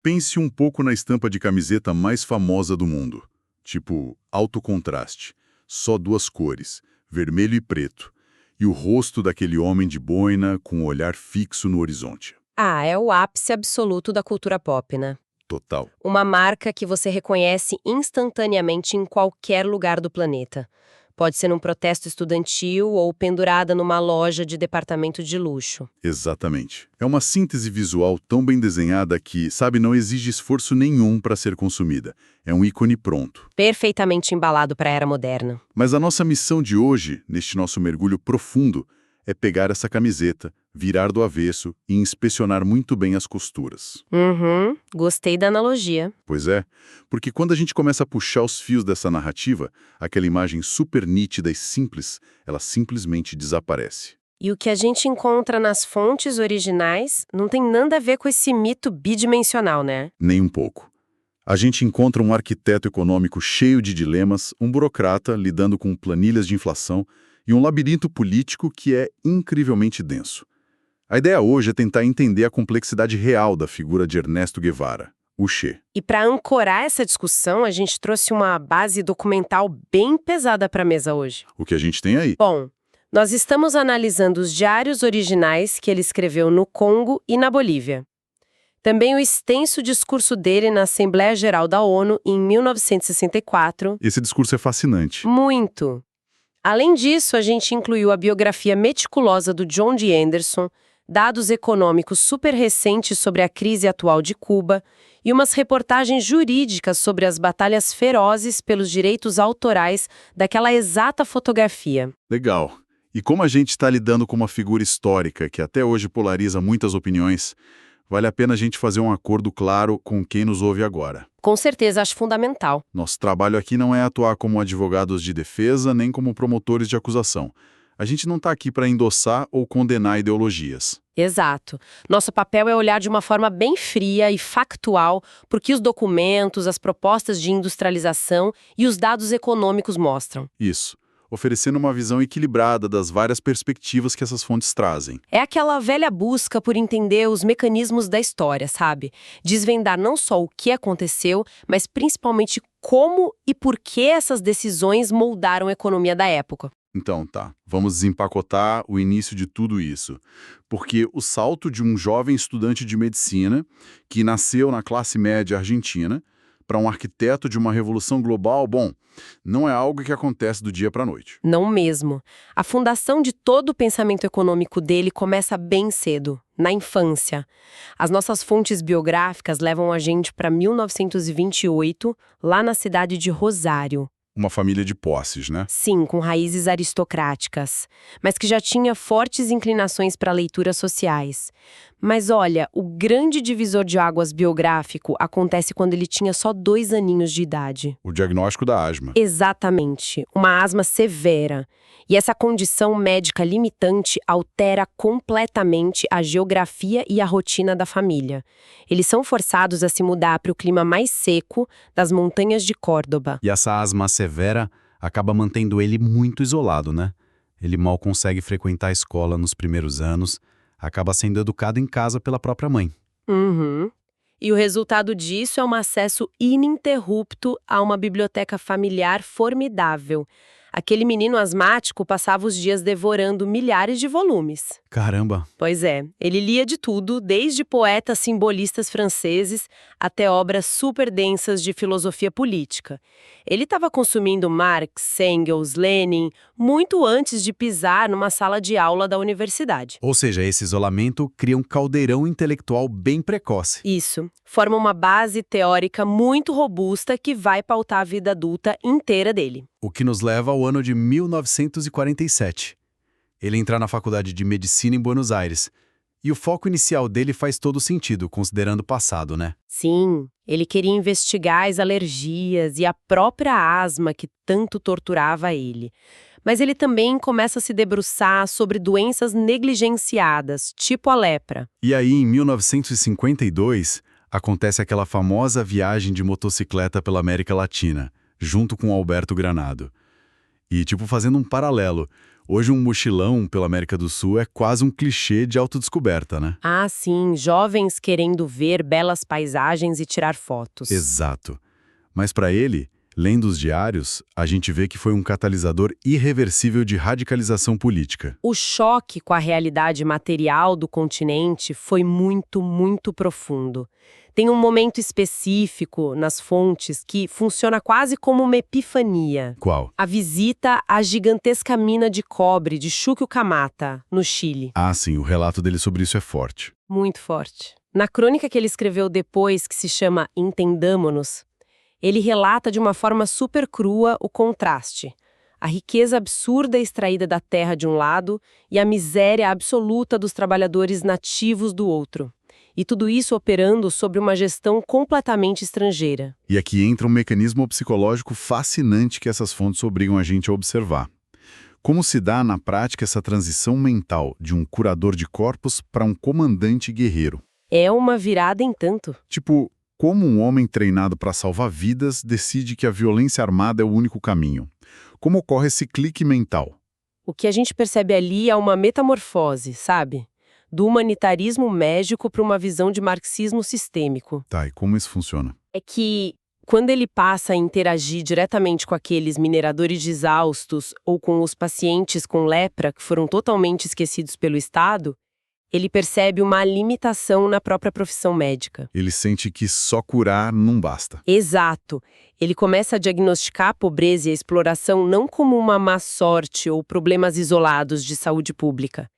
Pense um pouco na estampa de camiseta mais famosa do mundo. Tipo, alto contraste, só duas cores, vermelho e preto. E o rosto daquele homem de boina com o olhar fixo no horizonte. Ah, é o ápice absoluto da cultura pop, né? Total. Uma marca que você reconhece instantaneamente em qualquer lugar do planeta. Pode ser num protesto estudantil ou pendurada numa loja de departamento de luxo. Exatamente. É uma síntese visual tão bem desenhada que, sabe, não exige esforço nenhum para ser consumida. É um ícone pronto. Perfeitamente embalado para a era moderna. Mas a nossa missão de hoje, neste nosso mergulho profundo, é pegar essa camiseta, virar do avesso e inspecionar muito bem as costuras. Gostei da analogia. Pois é, porque quando a gente começa a puxar os fios dessa narrativa, aquela imagem super nítida e simples, ela simplesmente desaparece. E o que a gente encontra nas fontes originais não tem nada a ver com esse mito bidimensional, né? Nem um pouco. A gente encontra um arquiteto econômico cheio de dilemas, um burocrata lidando com planilhas de inflação e um labirinto político que é incrivelmente denso. A ideia hoje é tentar entender a complexidade real da figura de Ernesto Guevara, o Che. E para ancorar essa discussão, a gente trouxe uma base documental bem pesada para a mesa hoje. O que a gente tem aí? Bom, nós estamos analisando os diários originais que ele escreveu no Congo e na Bolívia. Também o extenso discurso dele na Assembleia Geral da ONU em 1964. Esse discurso é fascinante. Muito. Além disso, a gente incluiu a biografia meticulosa do John D. Anderson, dados econômicos super recentes sobre a crise atual de Cuba e umas reportagens jurídicas sobre as batalhas ferozes pelos direitos autorais daquela exata fotografia. Legal. E como a gente está lidando com uma figura histórica que até hoje polariza muitas opiniões, vale a pena a gente fazer um acordo claro com quem nos ouve agora. Com certeza, acho fundamental. Nosso trabalho aqui não é atuar como advogados de defesa nem como promotores de acusação. A gente não está aqui para endossar ou condenar ideologias. Exato. Nosso papel é olhar de uma forma bem fria e factual porque os documentos, as propostas de industrialização e os dados econômicos mostram. Isso. Oferecendo uma visão equilibrada das várias perspectivas que essas fontes trazem. É aquela velha busca por entender os mecanismos da história, sabe? Desvendar não só o que aconteceu, mas principalmente como e por que essas decisões moldaram a economia da época. Então, tá. Vamos desempacotar o início de tudo isso. Porque o salto de um jovem estudante de medicina que nasceu na classe média argentina para um arquiteto de uma revolução global, bom, não é algo que acontece do dia para a noite. Não mesmo. A fundação de todo o pensamento econômico dele começa bem cedo, na infância. As nossas fontes biográficas levam a gente para 1928, lá na cidade de Rosário. Uma família de posses, né? Sim, com raízes aristocráticas, mas que já tinha fortes inclinações para leituras sociais. Mas olha, o grande divisor de águas biográfico acontece quando ele tinha só 2 aninhos de idade. O diagnóstico da asma. Exatamente, uma asma severa. E essa condição médica limitante altera completamente a geografia e a rotina da família. Eles são forçados a se mudar para o clima mais seco das montanhas de Córdoba. E essa asma severa acaba mantendo ele muito isolado, né? Ele mal consegue frequentar a escola nos primeiros anos, acaba sendo educado em casa pela própria mãe. E o resultado disso é um acesso ininterrupto a uma biblioteca familiar formidável. Aquele menino asmático passava os dias devorando milhares de volumes. Caramba! Pois é, ele lia de tudo, desde poetas simbolistas franceses até obras super densas de filosofia política. Ele estava consumindo Marx, Engels, Lenin, muito antes de pisar numa sala de aula da universidade. Ou seja, esse isolamento cria um caldeirão intelectual bem precoce. Isso, forma uma base teórica muito robusta que vai pautar a vida adulta inteira dele. O que nos leva ao ano de 1947. Ele entra na faculdade de medicina em Buenos Aires. E o foco inicial dele faz todo sentido, considerando o passado, né? Sim, ele queria investigar as alergias e a própria asma que tanto torturava ele. Mas ele também começa a se debruçar sobre doenças negligenciadas, tipo a lepra. E aí, em 1952, acontece aquela famosa viagem de motocicleta pela América Latina, junto com Alberto Granado. E, tipo, fazendo um paralelo, hoje um mochilão pela América do Sul é quase um clichê de autodescoberta, né? Ah, sim, jovens querendo ver belas paisagens e tirar fotos. Exato. Mas para ele, lendo os diários, a gente vê que foi um catalisador irreversível de radicalização política. O choque com a realidade material do continente foi muito, muito profundo. Tem um momento específico nas fontes que funciona quase como uma epifania. Qual? A visita à gigantesca mina de cobre de Chuquicamata, no Chile. Ah, sim, o relato dele sobre isso é forte. Muito forte. Na crônica que ele escreveu depois, que se chama Entendamo-nos, ele relata de uma forma super crua o contraste. A riqueza absurda extraída da terra de um lado e a miséria absoluta dos trabalhadores nativos do outro. E tudo isso operando sobre uma gestão completamente estrangeira. E aqui entra um mecanismo psicológico fascinante que essas fontes obrigam a gente a observar. Como se dá, na prática, essa transição mental de um curador de corpos para um comandante guerreiro? É uma virada em tanto. Tipo, como um homem treinado para salvar vidas decide que a violência armada é o único caminho? Como ocorre esse clique mental? O que a gente percebe ali é uma metamorfose, sabe? Do humanitarismo médico para uma visão de marxismo sistêmico. Tá, e como isso funciona? É que, quando ele passa a interagir diretamente com aqueles mineradores exaustos ou com os pacientes com lepra que foram totalmente esquecidos pelo Estado, ele percebe uma limitação na própria profissão médica. Ele sente que só curar não basta. Exato. Ele começa a diagnosticar a pobreza e a exploração não como uma má sorte ou problemas isolados de saúde pública.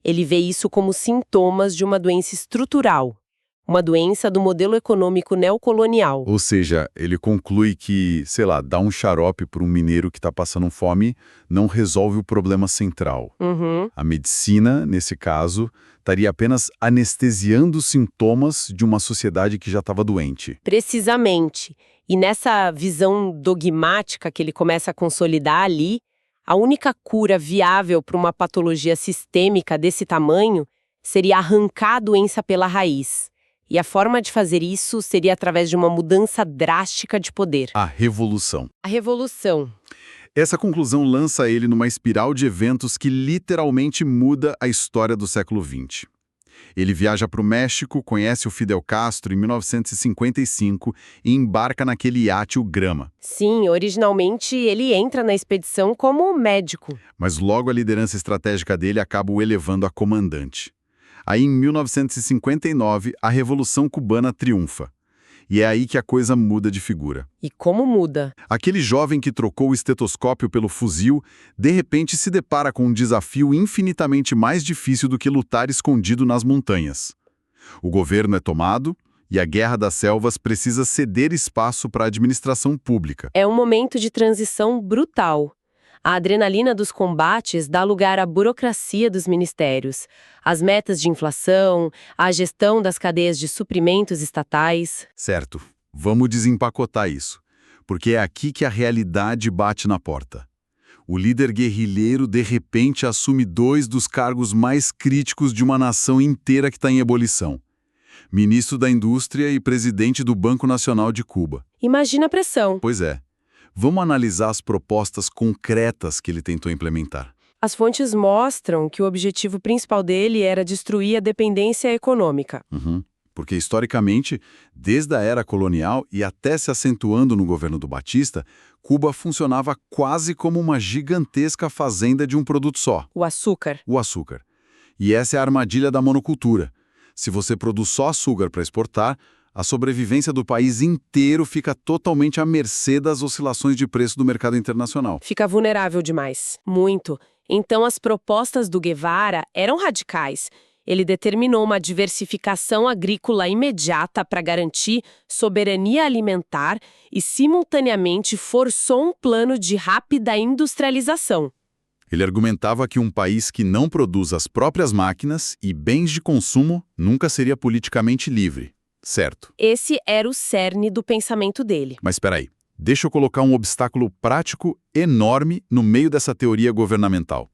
Ele vê isso como sintomas de uma doença estrutural, uma doença do modelo econômico neocolonial. Ou seja, ele conclui que, sei lá, dar um xarope para um mineiro que está passando fome não resolve o problema central. Uhum. A medicina, nesse caso, estaria apenas anestesiando os sintomas de uma sociedade que já estava doente. Precisamente. E nessa visão dogmática que ele começa a consolidar ali, a única cura viável para uma patologia sistêmica desse tamanho seria arrancar a doença pela raiz. E a forma de fazer isso seria através de uma mudança drástica de poder. A revolução. A revolução. Essa conclusão lança ele numa espiral de eventos que literalmente muda a história do século XX. Ele viaja para o México, conhece o Fidel Castro em 1955 e embarca naquele iate, o Grama. Sim, originalmente ele entra na expedição como médico. Mas logo a liderança estratégica dele acaba o elevando a comandante. Aí, em 1959, a Revolução Cubana triunfa. E é aí que a coisa muda de figura. E como muda? Aquele jovem que trocou o estetoscópio pelo fuzil, de repente se depara com um desafio infinitamente mais difícil do que lutar escondido nas montanhas. O governo é tomado e a Guerra das Selvas precisa ceder espaço para a administração pública. É um momento de transição brutal. A adrenalina dos combates dá lugar à burocracia dos ministérios, às metas de inflação, à gestão das cadeias de suprimentos estatais. Certo, vamos desempacotar isso, porque é aqui que a realidade bate na porta. O líder guerrilheiro de repente assume 2 dos cargos mais críticos de uma nação inteira que está em ebulição. Ministro da Indústria e presidente do Banco Nacional de Cuba. Imagina a pressão. Pois é. Vamos analisar as propostas concretas que ele tentou implementar. As fontes mostram que o objetivo principal dele era destruir a dependência econômica. Porque, historicamente, desde a era colonial e até se acentuando no governo do Batista, Cuba funcionava quase como uma gigantesca fazenda de um produto só, O açúcar. o açúcar. E essa é a armadilha da monocultura. Se você produz só açúcar para exportar, a sobrevivência do país inteiro fica totalmente à mercê das oscilações de preço do mercado internacional. Fica vulnerável demais. Muito. Então as propostas do Guevara eram radicais. Ele determinou uma diversificação agrícola imediata para garantir soberania alimentar e, simultaneamente, forçou um plano de rápida industrialização. Ele argumentava que um país que não produz as próprias máquinas e bens de consumo nunca seria politicamente livre. Certo. Esse era o cerne do pensamento dele. Mas espera aí, deixa eu colocar um obstáculo prático enorme no meio dessa teoria governamental.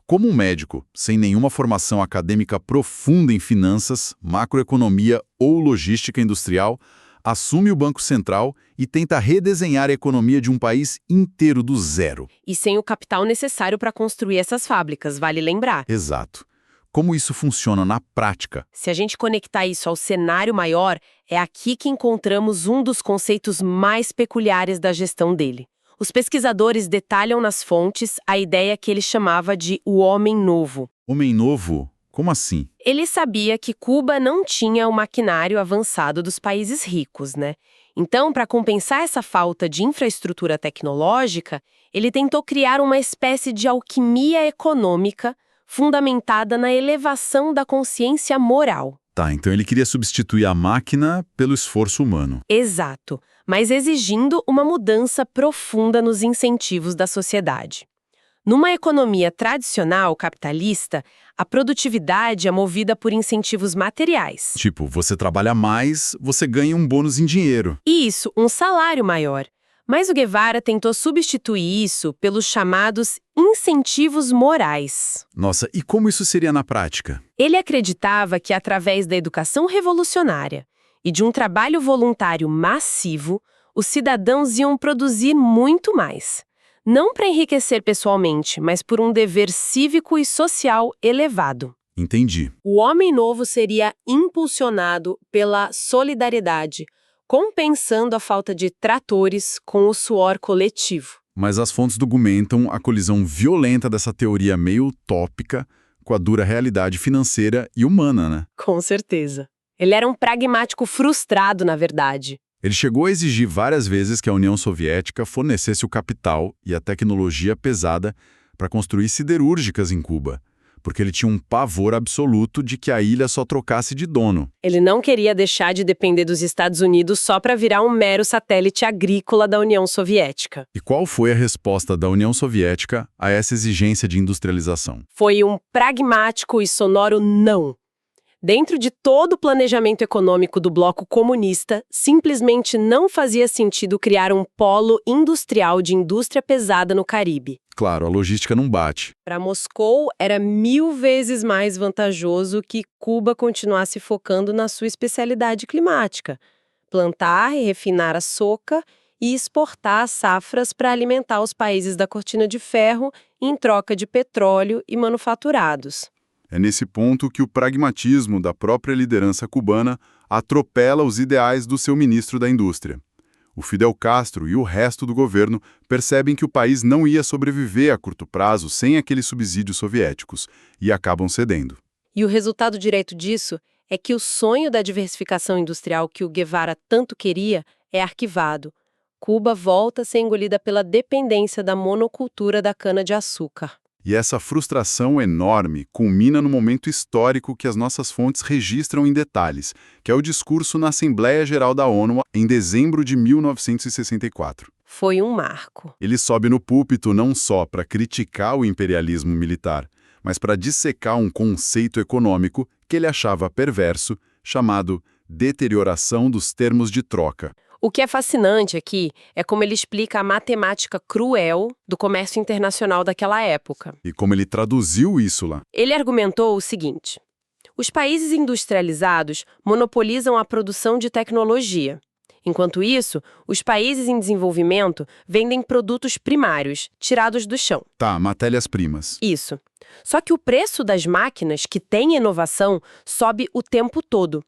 Como um médico, sem nenhuma formação acadêmica profunda em finanças, macroeconomia ou logística industrial, assume o Banco Central e tenta redesenhar a economia de um país inteiro do zero. E sem o capital necessário para construir essas fábricas, vale lembrar. Exato. Como isso funciona na prática? Se a gente conectar isso ao cenário maior, é aqui que encontramos um dos conceitos mais peculiares da gestão dele. Os pesquisadores detalham nas fontes a ideia que ele chamava de o homem novo. Homem novo? Como assim? Ele sabia que Cuba não tinha o maquinário avançado dos países ricos, né? Então, para compensar essa falta de infraestrutura tecnológica, ele tentou criar uma espécie de alquimia econômica fundamentada na elevação da consciência moral. Tá, então ele queria substituir a máquina pelo esforço humano. Exato, mas exigindo uma mudança profunda nos incentivos da sociedade. Numa economia tradicional capitalista, a produtividade é movida por incentivos materiais. Tipo, você trabalha mais, você ganha um bônus em dinheiro. Isso, um salário maior. Mas o Guevara tentou substituir isso pelos chamados incentivos morais. Nossa, e como isso seria na prática? Ele acreditava que, através da educação revolucionária e de um trabalho voluntário massivo, os cidadãos iam produzir muito mais. Não para enriquecer pessoalmente, mas por um dever cívico e social elevado. Entendi. O homem novo seria impulsionado pela solidariedade, compensando a falta de tratores com o suor coletivo. Mas as fontes documentam a colisão violenta dessa teoria meio utópica com a dura realidade financeira e humana, né? Com certeza. Ele era um pragmático frustrado, na verdade. Ele chegou a exigir várias vezes que a União Soviética fornecesse o capital e a tecnologia pesada para construir siderúrgicas em Cuba, porque ele tinha um pavor absoluto de que a ilha só trocasse de dono. Ele não queria deixar de depender dos Estados Unidos só para virar um mero satélite agrícola da União Soviética. E qual foi a resposta da União Soviética a essa exigência de industrialização? Foi um pragmático e sonoro não. Dentro de todo o planejamento econômico do bloco comunista, simplesmente não fazia sentido criar um polo industrial de indústria pesada no Caribe. Claro, a logística não bate. Para Moscou, era 1000 vezes mais vantajoso que Cuba continuasse focando na sua especialidade climática: plantar e refinar a soca e exportar as safras para alimentar os países da Cortina de Ferro em troca de petróleo e manufaturados. É nesse ponto que o pragmatismo da própria liderança cubana atropela os ideais do seu ministro da Indústria. O Fidel Castro e o resto do governo percebem que o país não ia sobreviver a curto prazo sem aqueles subsídios soviéticos e acabam cedendo. E o resultado direto disso é que o sonho da diversificação industrial que o Guevara tanto queria é arquivado. Cuba volta a ser engolida pela dependência da monocultura da cana-de-açúcar. E essa frustração enorme culmina no momento histórico que as nossas fontes registram em detalhes, que é o discurso na Assembleia Geral da ONU em dezembro de 1964. Foi um marco. Ele sobe no púlpito não só para criticar o imperialismo militar, mas para dissecar um conceito econômico que ele achava perverso, chamado deterioração dos termos de troca. O que é fascinante aqui é como ele explica a matemática cruel do comércio internacional daquela época. E como ele traduziu isso lá. Ele argumentou o seguinte: os países industrializados monopolizam a produção de tecnologia. Enquanto isso, os países em desenvolvimento vendem produtos primários, tirados do chão. Tá, matérias-primas. Isso. Só que o preço das máquinas, que têm inovação, sobe o tempo todo.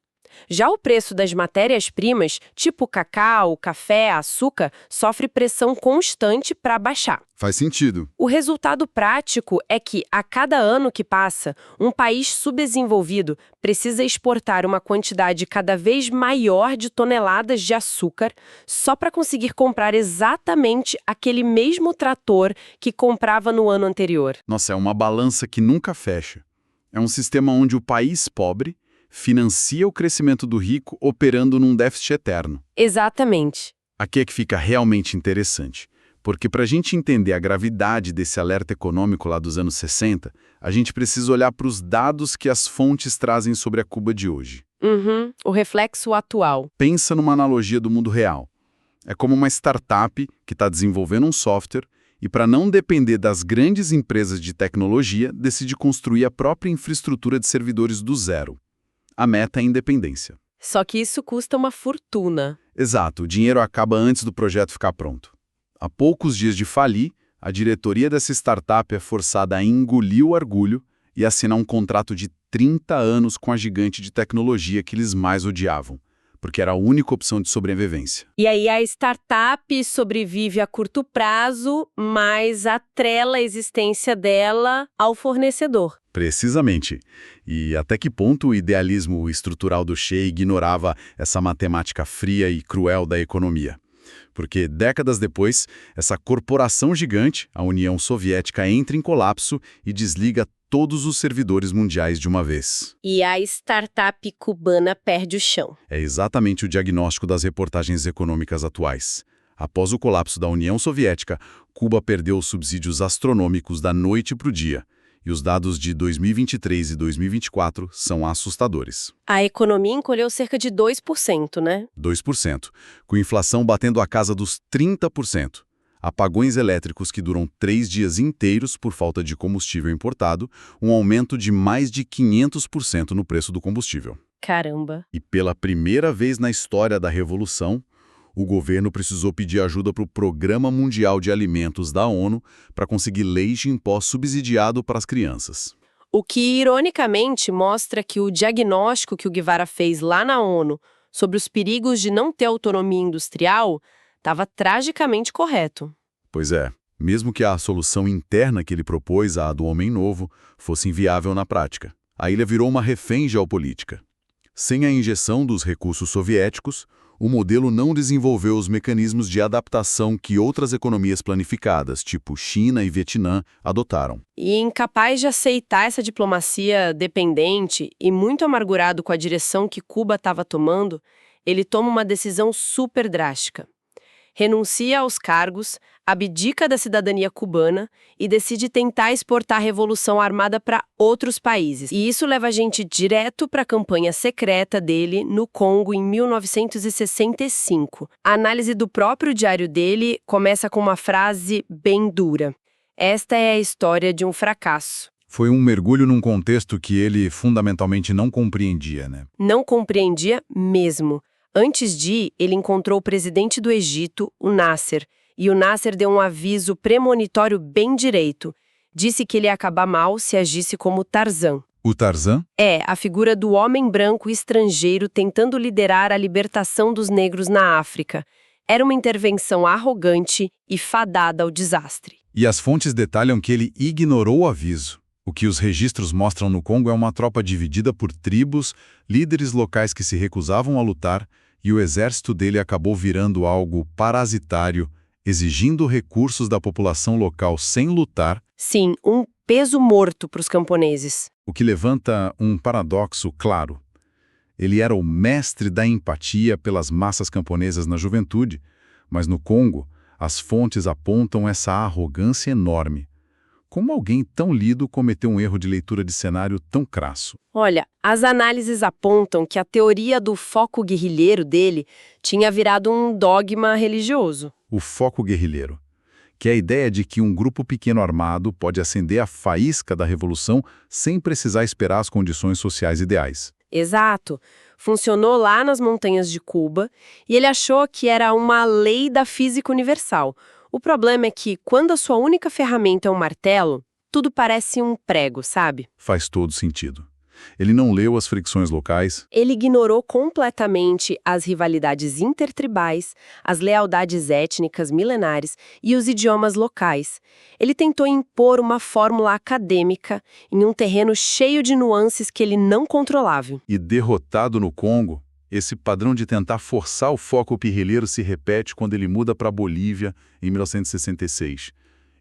Já o preço das matérias-primas, tipo cacau, café, açúcar, sofre pressão constante para baixar. Faz sentido. O resultado prático é que, a cada ano que passa, um país subdesenvolvido precisa exportar uma quantidade cada vez maior de toneladas de açúcar só para conseguir comprar exatamente aquele mesmo trator que comprava no ano anterior. Nossa, é uma balança que nunca fecha. É um sistema onde o país pobre financia o crescimento do rico operando num déficit eterno. Exatamente. Aqui é que fica realmente interessante, porque para a gente entender a gravidade desse alerta econômico lá dos anos 60, a gente precisa olhar para os dados que as fontes trazem sobre a Cuba de hoje. O reflexo atual. Pensa numa analogia do mundo real. É como uma startup que está desenvolvendo um software e, para não depender das grandes empresas de tecnologia, decide construir a própria infraestrutura de servidores do zero. A meta é a independência. Só que isso custa uma fortuna. Exato, o dinheiro acaba antes do projeto ficar pronto. A poucos dias de falir, a diretoria dessa startup é forçada a engolir o orgulho e assinar um contrato de 30 anos com a gigante de tecnologia que eles mais odiavam, porque era a única opção de sobrevivência. E aí a startup sobrevive a curto prazo, mas atrela a existência dela ao fornecedor. Precisamente. E até que ponto o idealismo estrutural do Che ignorava essa matemática fria e cruel da economia? Porque décadas depois, essa corporação gigante, a União Soviética, entra em colapso e desliga todos os servidores mundiais de uma vez. E a startup cubana perde o chão. É exatamente o diagnóstico das reportagens econômicas atuais. Após o colapso da União Soviética, Cuba perdeu os subsídios astronômicos da noite para o dia. E os dados de 2023 e 2024 são assustadores. A economia encolheu cerca de 2%, né? 2%, com inflação batendo a casa dos 30%. Apagões elétricos que duram 3 dias inteiros por falta de combustível importado, um aumento de mais de 500% no preço do combustível. Caramba. E pela primeira vez na história da Revolução, o governo precisou pedir ajuda para o Programa Mundial de Alimentos da ONU para conseguir leite em pó subsidiado para as crianças. O que, ironicamente, mostra que o diagnóstico que o Guevara fez lá na ONU sobre os perigos de não ter autonomia industrial estava tragicamente correto. Pois é, mesmo que a solução interna que ele propôs, a do Homem Novo, fosse inviável na prática. A ilha virou uma refém geopolítica. Sem a injeção dos recursos soviéticos, o modelo não desenvolveu os mecanismos de adaptação que outras economias planificadas, tipo China e Vietnã, adotaram. E incapaz de aceitar essa diplomacia dependente e muito amargurado com a direção que Cuba estava tomando, ele toma uma decisão super drástica. Renuncia aos cargos, abdica da cidadania cubana e decide tentar exportar a Revolução Armada para outros países. E isso leva a gente direto para a campanha secreta dele no Congo em 1965. A análise do próprio diário dele começa com uma frase bem dura. Esta é a história de um fracasso. Foi um mergulho num contexto que ele fundamentalmente não compreendia, né? Não compreendia mesmo. Antes de ir, ele encontrou o presidente do Egito, o Nasser, e o Nasser deu um aviso premonitório bem direito. Disse que ele ia acabar mal se agisse como Tarzan. O Tarzan? É, a figura do homem branco estrangeiro tentando liderar a libertação dos negros na África. Era uma intervenção arrogante e fadada ao desastre. E as fontes detalham que ele ignorou o aviso. O que os registros mostram no Congo é uma tropa dividida por tribos, líderes locais que se recusavam a lutar, e o exército dele acabou virando algo parasitário, exigindo recursos da população local sem lutar. Sim, um peso morto para os camponeses. O que levanta um paradoxo claro. Ele era o mestre da empatia pelas massas camponesas na juventude, mas no Congo, as fontes apontam essa arrogância enorme. Como alguém tão lido cometeu um erro de leitura de cenário tão crasso? Olha, as análises apontam que a teoria do foco guerrilheiro dele tinha virado um dogma religioso. O foco guerrilheiro, que é a ideia de que um grupo pequeno armado pode acender a faísca da revolução sem precisar esperar as condições sociais ideais. Exato. Funcionou lá nas montanhas de Cuba e ele achou que era uma lei da física universal. O problema é que, quando a sua única ferramenta é um martelo, tudo parece um prego, sabe? Faz todo sentido. Ele não leu as fricções locais. Ele ignorou completamente as rivalidades intertribais, as lealdades étnicas milenares e os idiomas locais. Ele tentou impor uma fórmula acadêmica em um terreno cheio de nuances que ele não controlava. E derrotado no Congo, esse padrão de tentar forçar o foco guerrilheiro se repete quando ele muda para a Bolívia em 1966.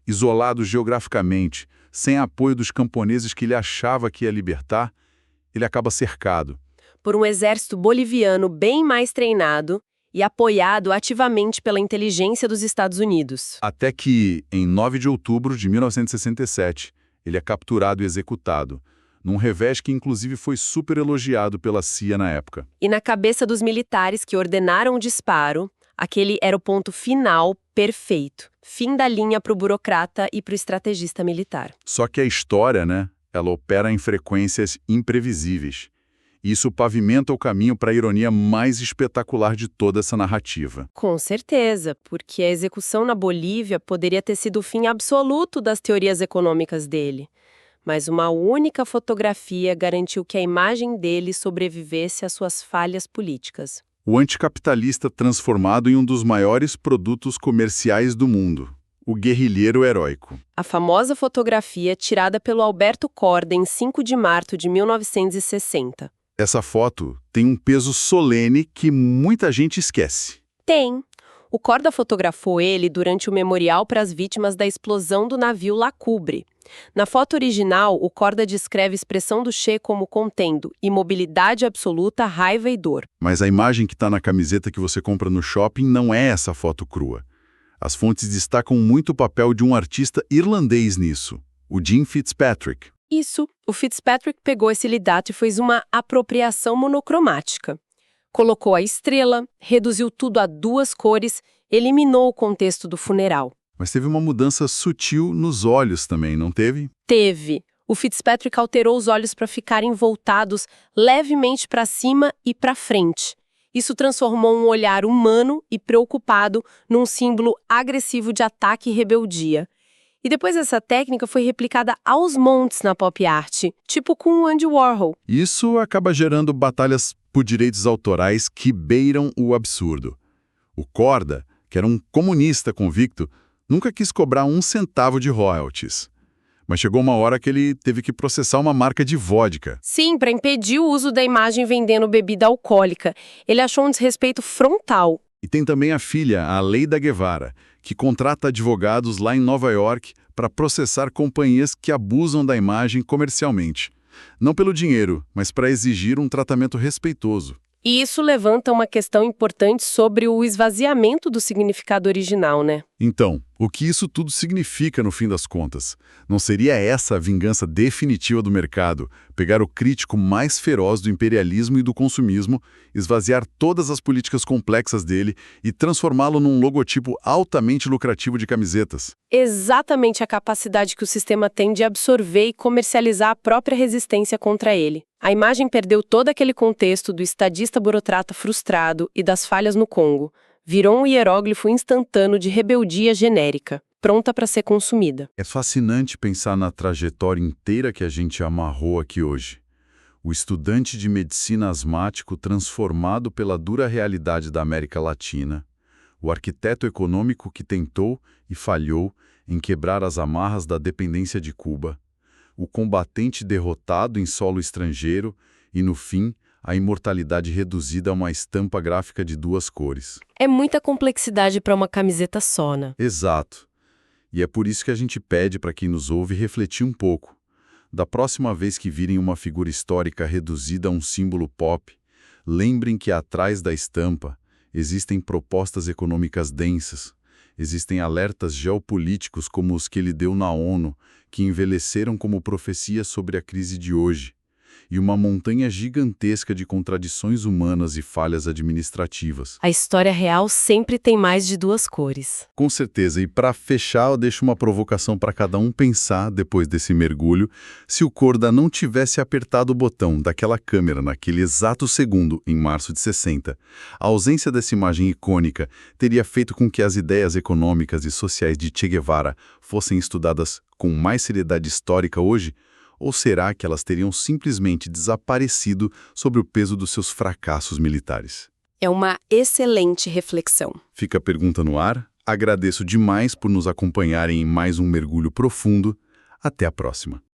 Isolado geograficamente, sem apoio dos camponeses que ele achava que ia libertar, ele acaba cercado. Por um exército boliviano bem mais treinado e apoiado ativamente pela inteligência dos Estados Unidos. Até que, em 9 de outubro de 1967, ele é capturado e executado, num revés que inclusive foi super elogiado pela CIA na época. E na cabeça dos militares que ordenaram o disparo, aquele era o ponto final perfeito. Fim da linha para o burocrata e para o estrategista militar. Só que a história, ela opera em frequências imprevisíveis. Isso pavimenta o caminho para a ironia mais espetacular de toda essa narrativa. Com certeza, porque a execução na Bolívia poderia ter sido o fim absoluto das teorias econômicas dele. Mas uma única fotografia garantiu que a imagem dele sobrevivesse às suas falhas políticas. O anticapitalista transformado em um dos maiores produtos comerciais do mundo. O guerrilheiro heróico. A famosa fotografia tirada pelo Alberto Korda em 5 de março de 1960. Essa foto tem um peso solene que muita gente esquece. Tem. O Korda fotografou ele durante o memorial para as vítimas da explosão do navio La Cubre. Na foto original, o Korda descreve a expressão do Che como contendo imobilidade absoluta, raiva e dor. Mas a imagem que está na camiseta que você compra no shopping não é essa foto crua. As fontes destacam muito o papel de um artista irlandês nisso, o Jim Fitzpatrick. Isso, o Fitzpatrick pegou esse lidato e fez uma apropriação monocromática. Colocou a estrela, reduziu tudo a 2 cores, eliminou o contexto do funeral. Mas teve uma mudança sutil nos olhos também, não teve? Teve. O Fitzpatrick alterou os olhos para ficarem voltados levemente para cima e para frente. Isso transformou um olhar humano e preocupado num símbolo agressivo de ataque e rebeldia. E depois essa técnica foi replicada aos montes na pop art, tipo com o Andy Warhol. Isso acaba gerando batalhas por direitos autorais que beiram o absurdo. O Korda, que era um comunista convicto, nunca quis cobrar 1 centavo de royalties. Mas chegou uma hora que ele teve que processar uma marca de vodka. Sim, para impedir o uso da imagem vendendo bebida alcoólica. Ele achou um desrespeito frontal. E tem também a filha, a Leida Guevara, que contrata advogados lá em Nova York para processar companhias que abusam da imagem comercialmente. Não pelo dinheiro, mas para exigir um tratamento respeitoso. E isso levanta uma questão importante sobre o esvaziamento do significado original, né? Então, o que isso tudo significa no fim das contas? Não seria essa a vingança definitiva do mercado? Pegar o crítico mais feroz do imperialismo e do consumismo, esvaziar todas as políticas complexas dele e transformá-lo num logotipo altamente lucrativo de camisetas? Exatamente a capacidade que o sistema tem de absorver e comercializar a própria resistência contra ele. A imagem perdeu todo aquele contexto do estadista burocrata frustrado e das falhas no Congo. Virou um hieróglifo instantâneo de rebeldia genérica, pronta para ser consumida. É fascinante pensar na trajetória inteira que a gente amarrou aqui hoje. O estudante de medicina asmático transformado pela dura realidade da América Latina, o arquiteto econômico que tentou e falhou em quebrar as amarras da dependência de Cuba, o combatente derrotado em solo estrangeiro e, no fim, a imortalidade reduzida a uma estampa gráfica de 2 cores. É muita complexidade para uma camiseta só, né? Exato. E é por isso que a gente pede para quem nos ouve refletir um pouco. Da próxima vez que virem uma figura histórica reduzida a um símbolo pop, lembrem que atrás da estampa existem propostas econômicas densas, existem alertas geopolíticos como os que ele deu na ONU, que envelheceram como profecia sobre a crise de hoje, e uma montanha gigantesca de contradições humanas e falhas administrativas. A história real sempre tem mais de 2 cores. Com certeza, e para fechar, eu deixo uma provocação para cada um pensar, depois desse mergulho, se o Korda não tivesse apertado o botão daquela câmera naquele exato segundo, em março de 60. A ausência dessa imagem icônica teria feito com que as ideias econômicas e sociais de Che Guevara fossem estudadas com mais seriedade histórica hoje? Ou será que elas teriam simplesmente desaparecido sob o peso dos seus fracassos militares? É uma excelente reflexão. Fica a pergunta no ar. Agradeço demais por nos acompanharem em mais um mergulho profundo. Até a próxima.